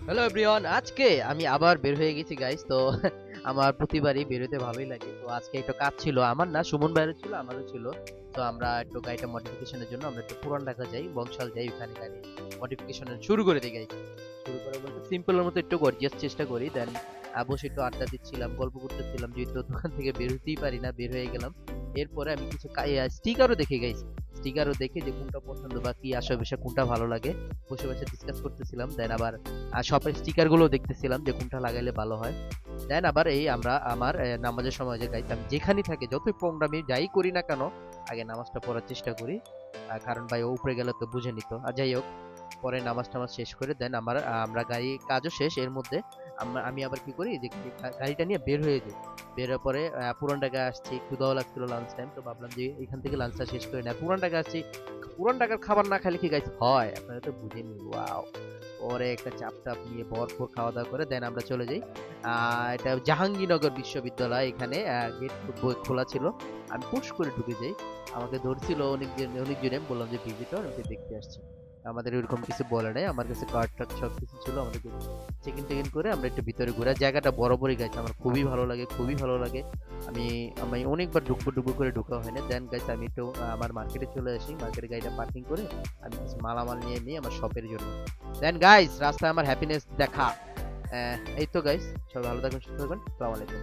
Hello everyone, আজকে আমি আবার বের হয়ে গেছি গাইস। তো আমার প্রতিবারই বের হতে ভালোই লাগে। তো আজকে একটা কাজ ছিল, আমার না সুমন ভাইয়ের ছিল, আমারও ছিল। তো আমরা একটু গাড়িটা মডিফিকেশনের জন্য আমরা একটু পুরান ঢাকা যাই, বংশাল যাই, ওখানে গাড়ি মডিফিকেশন শুরু করে দিই গাইস। শুরু করে বলতে সিম্পলের মতো একটু গর্জিয়াস চেষ্টা করি। দেন বসে একটু আড্ডা দিচ্ছিলাম, গল্প করতেছিলাম, যেহেতু দোকান থেকে বের হতেই পারি না, বের হয়ে গেলাম। এরপরে আমি কিছু স্টিকারও দেখে গাইছি, স্টিকারও দেখে যে কোনটা পছন্দ বা কি আশেপাশে কোনটা ভালো লাগে বসে বসে ডিসকাস করতেছিলাম। দেন আবার শপের স্টিকার গুলো দেখতেছিলাম যে কোনটা লাগাইলে ভালো হয়। দেন আবার এই আমরা আমার নামাজের সময় যে গাইতাম, যেখানেই থাকে যতই প্রোগ্রামে যাই করি না কেন, আগে নামাজটা পড়ার চেষ্টা করি। কারণ ভাই ও উপরে গেলে তো বুঝে নিত। আর যাই হোক, পরে নামাজ টামাজ শেষ করে দেন আমার আমরা গাড়ি কাজও শেষ। এর মধ্যে আমি আবার কি করি যে গাড়িটা নিয়ে বের হয়ে যাই। বের হওয়ার পরে পুরান ঢাকা আসছি, ক্ষুধাও লাগছিল লাঞ্চ টাইম, তো ভাবলাম যে এখান থেকে লাঞ্চটা শেষ করে না, পুরান ঢাকা আসছি, পুরান ঢাকার খাবার না খেলে কি গাইস হয়, আপনারা তো বুঝেনি। ওয়াও, পরে একটা চাপ টাপ নিয়ে ভরপুর খাওয়া দাওয়া করে দেন আমরা চলে যাই। এটা জাহাঙ্গীরনগর বিশ্ববিদ্যালয়, এখানে গেট খোলা ছিল। আমি পুশ করে ঢুকে যাই। আমাকে ধরছিল অনেকজনে, বললাম যে ভিজিটর, ওকে দেখতে আসছি। আমাদের এরকম কিছু বলে নাই, আমার কাছে কার্ড টার্ড সব কিছু ছিল। আমাদেরকে চেক ইন টেক ইন করে আমরা একটু ভিতরে ঘুরে, জায়গাটা বরাবরই গাইছে, আমার খুবই ভালো লাগে, খুবই ভালো লাগে। আমি আমি অনেকবার ঢুকবো ঢুকবো করে ঢুকা হয় না। দেন গাইছে আমি একটু আমার মার্কেটে চলে আসি, মার্কেটে গাড়িটা পার্কিং করে আমি কিছু মালামাল নিয়ে নিই আমার শপের জন্য। দেন গাইস রাস্তায় আমার হ্যাপিনেস দেখা। এই তো গাইস, সবাই ভালো থাকবেন, সুস্থ থাকবেন, আসসালামু আলাইকুম।